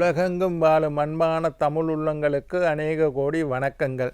உலகெங்கும் வாழும் அன்பான தமிழ் உள்ளங்களுக்கு அநேக கோடி வணக்கங்கள்.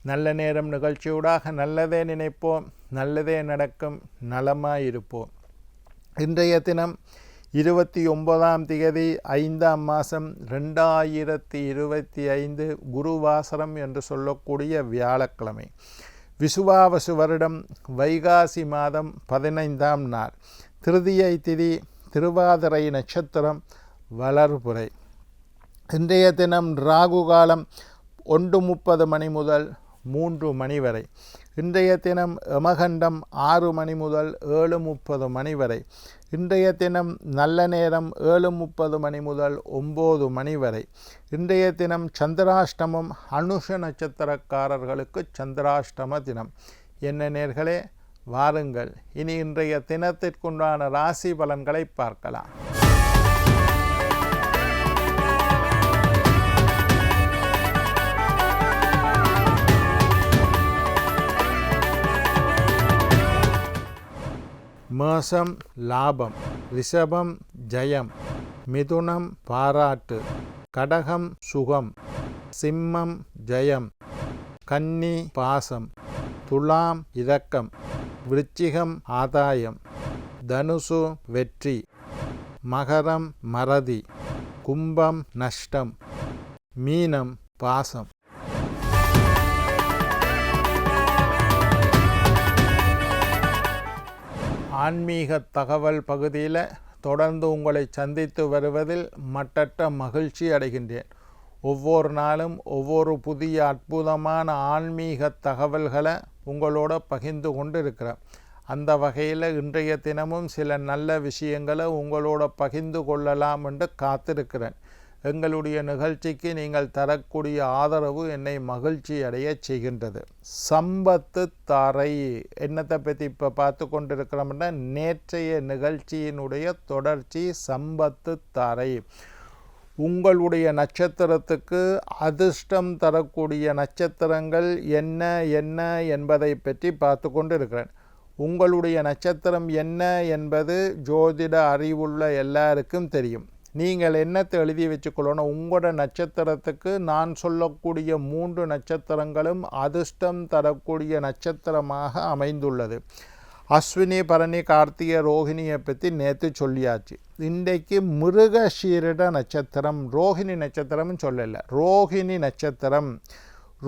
நல்ல நேரம் நிகழ்ச்சியூடாக நல்லதே நினைப்போம், நல்லதே நடக்கும், நலமாயிருப்போம். இன்றைய தினம் 29ஆம் திகதி 5ஆம் மாதம் 2025 குருவாசரம் என்று சொல்லக்கூடிய வியாழக்கிழமை. விசுவாவசு வருடம் வைகாசி மாதம் 15ஆம் நாள், திருதியை திதி, திருவாதிரை நட்சத்திரம், வளர்புரை. இன்றைய தினம் ராகு காலம் 1:30 மணி முதல் 3 மணி வரை. இன்றைய தினம் யமகண்டம் 6 மணி முதல் 7:30 மணி வரை. இன்றைய தினம் நல்ல நேரம் 7:30 மணி முதல் 9 மணி வரை. இன்றைய தினம் சந்திராஷ்டமம். அனுஷ நட்சத்திரக்காரர்களுக்கு சந்திராஷ்டம தினம். என்ன நேர்களே, வாருங்கள் இனி இன்றைய தினத்திற்குண்டான ராசி பலன்களை பார்க்கலாம். மேஷம் லாபம், ரிஷபம் ஜெயம், மிதுனம் பாராட்டு, கடகம் சுகம், சிம்மம் ஜெயம், கன்னி பாசம், துலாம் இரக்கம், விருச்சிகம் ஆதாயம், தனுசு வெற்றி, மகரம் மறதி, கும்பம் நஷ்டம், மீனம் பாசம். ஆன்மீக தகவல் பகுதியில் தொடர்ந்து உங்களை சந்தித்து வருவதில் மட்டற்ற மகிழ்ச்சி அடைகின்றேன். ஒவ்வொரு நாளும் ஒவ்வொரு புதிய அற்புதமான ஆன்மீக தகவல்களை உங்களோட பகிர்ந்து கொண்டு இருக்கிறேன். அந்த வகையில் இன்றைய தினமும் சில நல்ல விஷயங்களை உங்களோட பகிர்ந்து கொள்ளலாம் என்று காத்திருக்கிறேன். எங்களுடைய நிகழ்ச்சிக்கு நீங்கள் தரக்கூடிய ஆதரவு என்னை மகிழ்ச்சி அடைய செய்கின்றது. சம்பத்து தாரை என்னத்தை பற்றி இப்போ பார்த்து கொண்டிருக்கிறோம்னா, நேற்றைய நிகழ்ச்சியினுடைய தொடர்ச்சி சம்பத்து தாரை. உங்களுடைய நட்சத்திரத்துக்கு அதிர்ஷ்டம் தரக்கூடிய நட்சத்திரங்கள் என்ன என்ன என்பதை பற்றி பார்த்து கொண்டு இருக்கிறேன். உங்களுடைய நட்சத்திரம் என்ன என்பது ஜோதிட அறிவுள்ள எல்லாருக்கும் தெரியும். நீங்கள் என்னத்தை எழுதி வச்சுக்கொள்ளணும், உங்களோட நட்சத்திரத்துக்கு நான் சொல்லக்கூடிய 3 நட்சத்திரங்களும் அதிர்ஷ்டம் தரக்கூடிய நட்சத்திரமாக அமைந்துள்ளது. அஸ்வினி, பரணி, கார்த்திகை, ரோஹிணியை பற்றி நேற்று சொல்லியாச்சு. இன்றைக்கு மிருகசீரிட நட்சத்திரம், ரோஹிணி நட்சத்திரம்னு சொல்லலை, ரோஹிணி நட்சத்திரம்.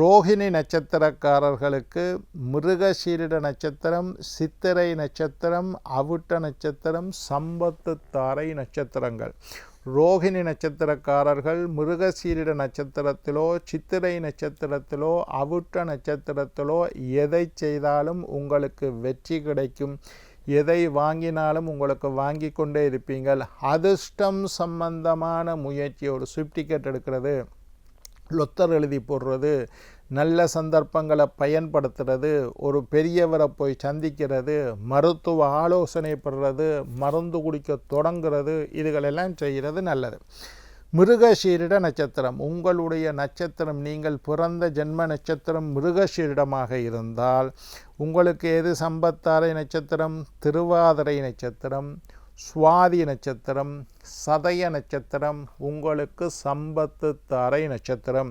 ரோஹிணி நட்சத்திரக்காரர்களுக்கு மிருகசீரிட நட்சத்திரம், சித்திரை நட்சத்திரம், அவிட்ட நட்சத்திரம், சம்பத்து தாரை நட்சத்திரங்கள். ரோஹிணி நட்சத்திரக்காரர்கள் மிருகசீரிட நட்சத்திரத்திலோ, சித்திரை நட்சத்திரத்திலோ, அவிட்ட நட்சத்திரத்திலோ எதை செய்தாலும் உங்களுக்கு வெற்றி கிடைக்கும். எதை வாங்கினாலும் உங்களுக்கு வாங்கி கொண்டே இருப்பீங்கள். அதிர்ஷ்டம் சம்பந்தமான முயற்சி, ஒரு ஸ்விஃப்ட் டிக்கெட் எடுக்கிறது, லொத்தர் எழுதி போடுறது, நல்ல சந்தர்ப்பங்களை பயன்படுத்துறது, ஒரு பெரியவரை போய் சந்திக்கிறது, மருத்துவ ஆலோசனை பெறுறது, மருந்து குடிக்க தொடங்குறது, இதுகளெல்லாம் செய்கிறது நல்லது. மிருகசீரிட நட்சத்திரம், உங்களுடைய நட்சத்திரம், நீங்கள் பிறந்த ஜென்ம நட்சத்திரம் மிருகசீரிடமாக இருந்தால் உங்களுக்கு எது சம்பத்தாரை நட்சத்திரம்? திருவாதிரை நட்சத்திரம், சுவாதி நட்சத்திரம், சதய நட்சத்திரம் உங்களுக்கு சம்பத்து தாரை நட்சத்திரம்.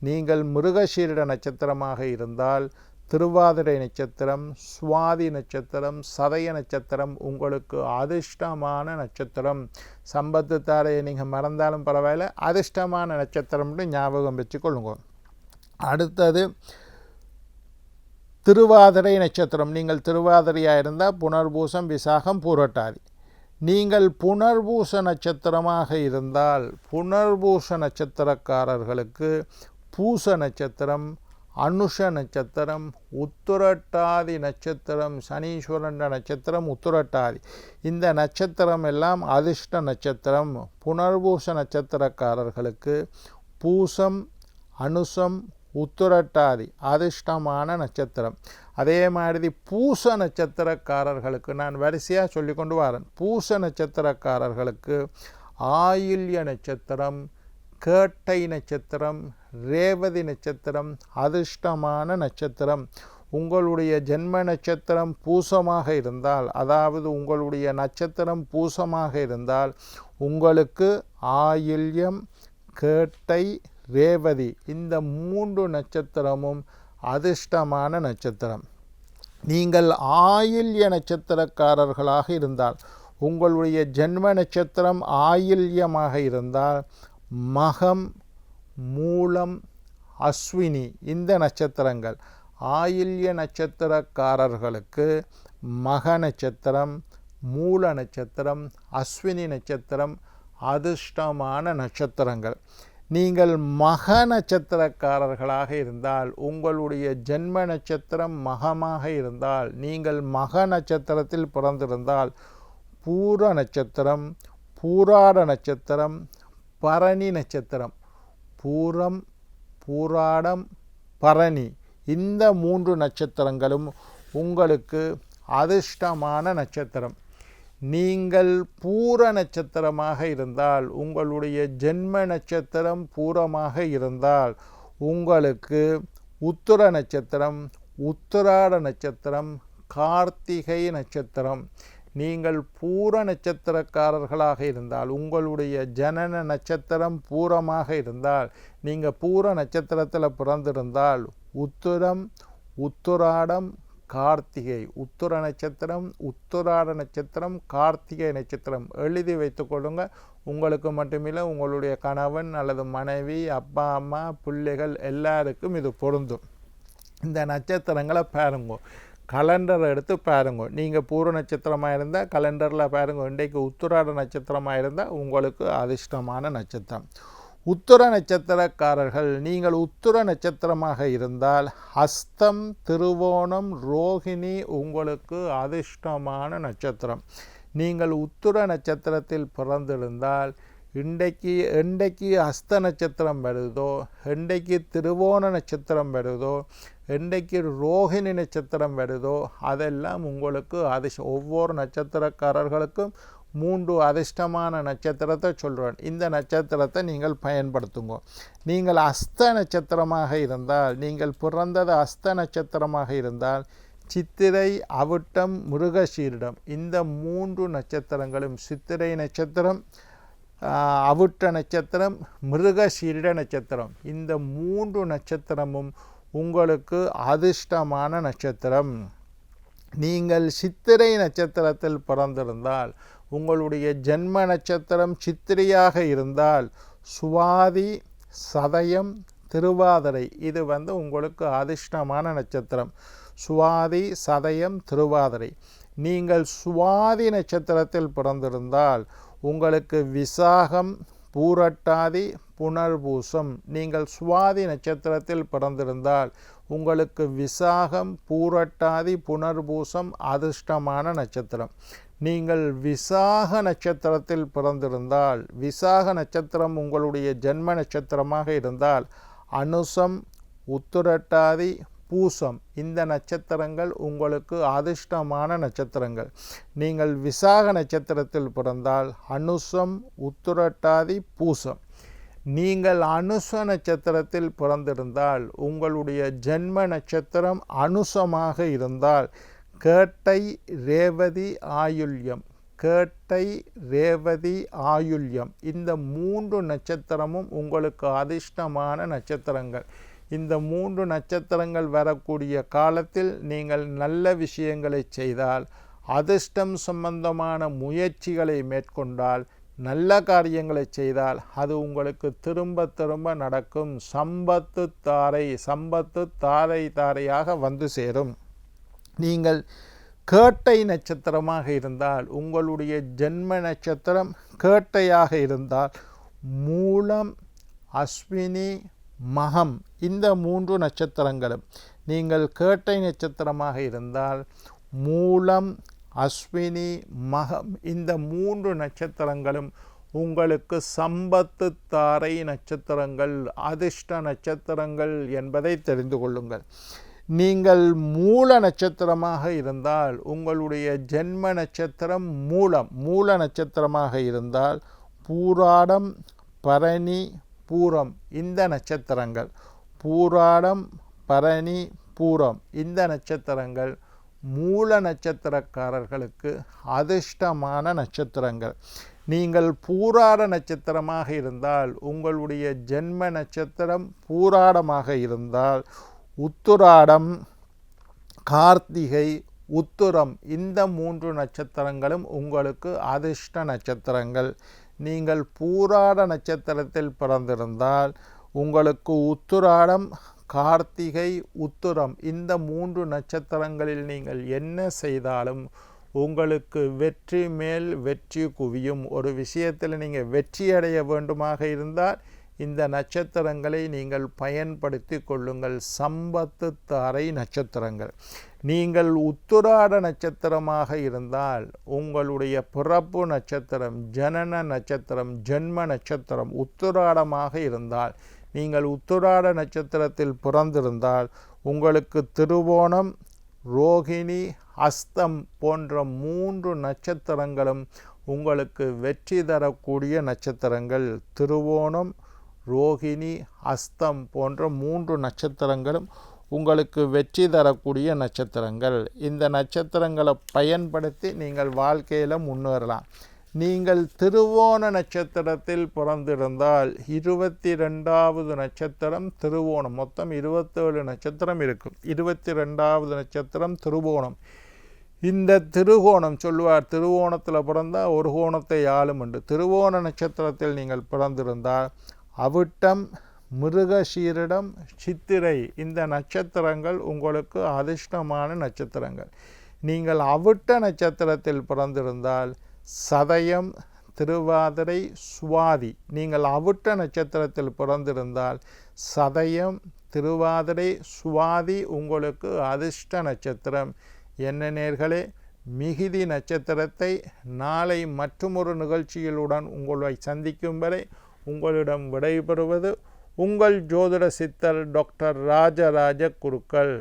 நீங்கள் மிருகசீரிட நட்சத்திரமாக இருந்தால் திருவாதிரை நட்சத்திரம், சுவாதி நட்சத்திரம், சதய நட்சத்திரம் உங்களுக்கு அதிர்ஷ்டமான நட்சத்திரம். சம்பத்து தாரையை நீங்கள் மறந்தாலும் பரவாயில்ல, அதிர்ஷ்டமான நட்சத்திரம்னு ஞாபகம் வச்சுக்கொள்ளுங்க. அடுத்தது திருவாதிரை நட்சத்திரம். நீங்கள் திருவாதிரையாக இருந்தால் புனர்பூசம், விசாகம், பூரட்டாதி. நீங்கள் புனர்பூச நட்சத்திரமாக இருந்தால் புனர்பூச நட்சத்திரக்காரர்களுக்கு பூச நட்சத்திரம், அனுஷ நட்சத்திரம், உத்திரட்டாதி நட்சத்திரம், சனீஸ்வரன் நட்சத்திரம், உத்திரட்டாதி, இந்த நட்சத்திரம் எல்லாம் அதிர்ஷ்ட நட்சத்திரம். புனர்பூச நட்சத்திரக்காரர்களுக்கு பூசம், அனுஷம், உத்திரட்டாதி அதிர்ஷ்டமான நட்சத்திரம். அதே மாதிரி பூச நட்சத்திரக்காரர்களுக்கு நான் வரிசையாக சொல்லி கொண்டு வரேன். பூச நட்சத்திரக்காரர்களுக்கு ஆயில்ய நட்சத்திரம், கேட்டை நட்சத்திரம், ரேவதி நட்சத்திரம் அதிர்ஷ்டமான நட்சத்திரம். உங்களுடைய ஜென்ம நட்சத்திரம் பூசமாக இருந்தால், அதாவது உங்களுடைய நட்சத்திரம் பூசமாக இருந்தால் உங்களுக்கு ஆயில்யம், கேட்டை, ரேவதி இந்த 3 நட்சத்திரமும் அதிர்ஷ்டமான நட்சத்திரம். நீங்கள் ஆயில்ய நட்சத்திரக்காரர்களாக இருந்தால், உங்களுடைய ஜென்ம நட்சத்திரம் ஆயில்யமாக இருந்தால் மகம், மூலம், அஸ்வினி இந்த நட்சத்திரங்கள், ஆயில்ய நட்சத்திரக்காரர்களுக்கு மக நட்சத்திரம், மூல நட்சத்திரம், அஸ்வினி நட்சத்திரம் அதிர்ஷ்டமான நட்சத்திரங்கள். நீங்கள் மக நட்சத்திரக்காரர்களாக இருந்தால், உங்களுடைய ஜென்ம நட்சத்திரம் மகமாக இருந்தால், நீங்கள் மக நட்சத்திரத்தில் பிறந்திருந்தால் பூர நட்சத்திரம், பூராட நட்சத்திரம், பரணி நட்சத்திரம், பூரம், பூராடம், பரணி இந்த 3 நட்சத்திரங்களும் உங்களுக்கு அதிர்ஷ்டமான நட்சத்திரம். நீங்கள் பூர நட்சத்திரமாக இருந்தால், உங்களுடைய ஜென்ம நட்சத்திரம் பூரமாக இருந்தால் உங்களுக்கு உத்திர நட்சத்திரம், உத்திராட நட்சத்திரம், கார்த்திகை நட்சத்திரம். நீங்கள் பூர நட்சத்திரக்காரர்களாக இருந்தால், உங்களுடைய ஜனன நட்சத்திரம் பூரமாக இருந்தால், நீங்கள் பூர நட்சத்திரத்தில் பிறந்திருந்தால் உத்திரம், உத்திராடம், கார்த்திகை, உத்திர நட்சத்திரம், உத்திராட நட்சத்திரம், கார்த்திகை நட்சத்திரம் எழுதி வைத்துக்கொள்ளுங்க. உங்களுக்கு மட்டுமில்லை, உங்களுடைய கணவன் அல்லது மனைவி, அப்பா அம்மா, பிள்ளைகள் எல்லாருக்கும் இது பொருந்தும். இந்த நட்சத்திரங்களை பாருங்க, கலண்டரை எடுத்து பாருங்க. நீங்கள் பூர நட்சத்திரமாக இருந்தால் கலண்டரில் பாருங்க, இன்றைக்கு உத்திராட நட்சத்திரமாக இருந்தால் உங்களுக்கு அதிர்ஷ்டமான நட்சத்திரம். உத்திர நட்சத்திரக்காரர்கள், நீங்கள் உத்திர நட்சத்திரமாக இருந்தால் ஹஸ்தம், திருவோணம், ரோகிணி உங்களுக்கு அதிர்ஷ்டமான நட்சத்திரம். நீங்கள் உத்திர நட்சத்திரத்தில் பிறந்திருந்தால் இன்றைக்கு ஹஸ்த நட்சத்திரம் வருதோ, இன்றைக்கு திருவோண நட்சத்திரம் வருதோ, இன்றைக்கு ரோகிணி நட்சத்திரம் வருதோ அதெல்லாம் உங்களுக்கு ஒவ்வொரு நட்சத்திரக்காரர்களுக்கும் 3 அதிர்ஷ்டமான நட்சத்திரத்தை சொல்கிறேன். இந்த நட்சத்திரத்தை நீங்கள் பயன்படுத்துங்க. நீங்கள் அஸ்த நட்சத்திரமாக இருந்தால், நீங்கள் பிறந்தது அஸ்த நட்சத்திரமாக இருந்தால் சித்திரை, அவிட்டம், மிருகசீரிடம் இந்த 3 நட்சத்திரங்களும், சித்திரை நட்சத்திரம், அவிட்ட நட்சத்திரம், மிருகசீரிட நட்சத்திரம் இந்த 3 நட்சத்திரமும் உங்களுக்கு அதிர்ஷ்டமான நட்சத்திரம். நீங்கள் சித்திரை நட்சத்திரத்தில் பிறந்திருந்தால், உங்களுடைய ஜென்ம நட்சத்திரம் சித்திரையாக இருந்தால் சுவாதி, சதயம், திருவாதிரை இது உங்களுக்கு அதிர்ஷ்டமான நட்சத்திரம். சுவாதி, சதயம், திருவாதிரை. நீங்கள் சுவாதி நட்சத்திரத்தில் பிறந்திருந்தால் உங்களுக்கு விசாகம், பூரட்டாதி, புனர்பூசம். நீங்கள் சுவாதி நட்சத்திரத்தில் பிறந்திருந்தால் உங்களுக்கு விசாகம், பூரட்டாதி, புனர்பூசம் அதிர்ஷ்டமான நட்சத்திரம். நீங்கள் விசாக நட்சத்திரத்தில் பிறந்திருந்தால், விசாக நட்சத்திரம் உங்களுடைய ஜென்ம நட்சத்திரமாக இருந்தால் அனுசம், உத்திரட்டாதி, பூசம் இந்த நட்சத்திரங்கள் உங்களுக்கு அதிர்ஷ்டமான நட்சத்திரங்கள். நீங்கள் விசாக நட்சத்திரத்தில் பிறந்தால் அனுசம், உத்திரட்டாதி, பூசம். நீங்கள் அனுச நட்சத்திரத்தில் பிறந்திருந்தால், உங்களுடைய ஜென்ம நட்சத்திரம் அனுசமாக இருந்தால் கேட்டை, ரேவதி, ஆயுள்யம், கேட்டை, ரேவதி, ஆயுள்யம் இந்த 3 நட்சத்திரமும் உங்களுக்கு அதிர்ஷ்டமான நட்சத்திரங்கள். இந்த 3 நட்சத்திரங்கள் வரக்கூடிய காலத்தில் நீங்கள் நல்ல விஷயங்களை செய்தால், அதிர்ஷ்டம் சம்பந்தமான முயற்சிகளை மேற்கொண்டால், நல்ல காரியங்களை செய்தால் அது உங்களுக்கு திரும்ப திரும்ப நடக்கும். சம்பத்து தாரை தாரையாக வந்து சேரும். நீங்கள் கேட்டை நட்சத்திரமாக இருந்தால், உங்களுடைய ஜென்ம நட்சத்திரம் கேட்டையாக இருந்தால் மூலம், அஸ்வினி, மகம் இந்த 3 நட்சத்திரங்களும், நீங்கள் கேட்டை நட்சத்திரமாக இருந்தால் மூலம், அஸ்வினி, மகம் இந்த 3 நட்சத்திரங்களும் உங்களுக்கு சம்பத்து தாரை நட்சத்திரங்கள், அதிர்ஷ்ட நட்சத்திரங்கள் என்பதை தெரிந்து கொள்ளுங்கள். நீங்கள் மூல நட்சத்திரமாக இருந்தால், உங்களுடைய ஜென்ம நட்சத்திரம் மூல நட்சத்திரமாக இருந்தால் பூராடம், பரணி, பூரம் இந்த நட்சத்திரங்கள், பூராடம், பரணி, பூரம் இந்த நட்சத்திரங்கள் மூல நட்சத்திரக்காரர்களுக்கு அதிர்ஷ்டமான நட்சத்திரங்கள். நீங்கள் பூராட நட்சத்திரமாக இருந்தால் உங்களுடைய ஜென்ம நட்சத்திரம் பூராடமாக இருந்தால் உத்திராடம், கார்த்திகை, உத்திரம் இந்த 3 நட்சத்திரங்களும் உங்களுக்கு அதிர்ஷ்ட நட்சத்திரங்கள். நீங்கள் பூராட நட்சத்திரத்தில் பிறந்திருந்தால் உங்களுக்கு உத்திராடம், கார்த்திகை, உத்திரம் இந்த 3 நட்சத்திரங்களில் நீங்கள் என்ன செய்தாலும் உங்களுக்கு வெற்றி மேல் வெற்றி குவியும். ஒரு விஷயத்தில் நீங்கள் வெற்றி அடைய வேண்டுமாக இருந்தால் இந்த நட்சத்திரங்களை நீங்கள் பயன்படுத்தி கொள்ளுங்கள். சம்பத்து தாரை நட்சத்திரங்கள். நீங்கள் உத்திராட நட்சத்திரமாக இருந்தால் உங்களுடைய பிறப்பு நட்சத்திரம், ஜனன நட்சத்திரம், ஜென்ம நட்சத்திரம் உத்திராடமாக இருந்தால், நீங்கள் உத்திராட நட்சத்திரத்தில் பிறந்திருந்தால் உங்களுக்கு திருவோணம், ரோகிணி, அஸ்தம் போன்ற 3 நட்சத்திரங்களும் உங்களுக்கு வெற்றி தரக்கூடிய நட்சத்திரங்கள். திருவோணம், ரோகிணி, அஸ்தம் போன்ற 3 நட்சத்திரங்களும் உங்களுக்கு வெற்றி தரக்கூடிய நட்சத்திரங்கள். இந்த நட்சத்திரங்களை பயன்படுத்தி நீங்கள் வாழ்க்கையில் முன்னேறலாம். நீங்கள் திருவோண நட்சத்திரத்தில் பிறந்திருந்தால் 22வது நட்சத்திரம் திருவோணம். மொத்தம் 27 நட்சத்திரம் இருக்கும். 22வது நட்சத்திரம் திருவோணம். இந்த திருகோணம் சொல்லுவார், திருவோணத்தில் பிறந்தால் ஒரு கோணத்தை ஆளும் என்று. திருவோண நட்சத்திரத்தில் நீங்கள் பிறந்திருந்தால் அவிட்டம், மிருகசீரிடம், சித்திரை இந்த நட்சத்திரங்கள் உங்களுக்கு அதிர்ஷ்டமான நட்சத்திரங்கள். நீங்கள் அவிட்ட நட்சத்திரத்தில் பிறந்திருந்தால் சதயம், திருவாதிரை, சுவாதி. நீங்கள் அவிட்ட நட்சத்திரத்தில் பிறந்திருந்தால் சதயம், திருவாதிரை, சுவாதி உங்களுக்கு அதிர்ஷ்ட நட்சத்திரம். என்ன நேயர்களே, மிகுதி நட்சத்திரத்தை நாளை மற்றொரு நிகழ்ச்சிகளுடன் உங்களை சந்திக்கும் வரை உங்களிடம் விடைபெறுவது உங்கள் ஜோதிட சித்தர் டாக்டர் ராஜராஜ குருக்கள்.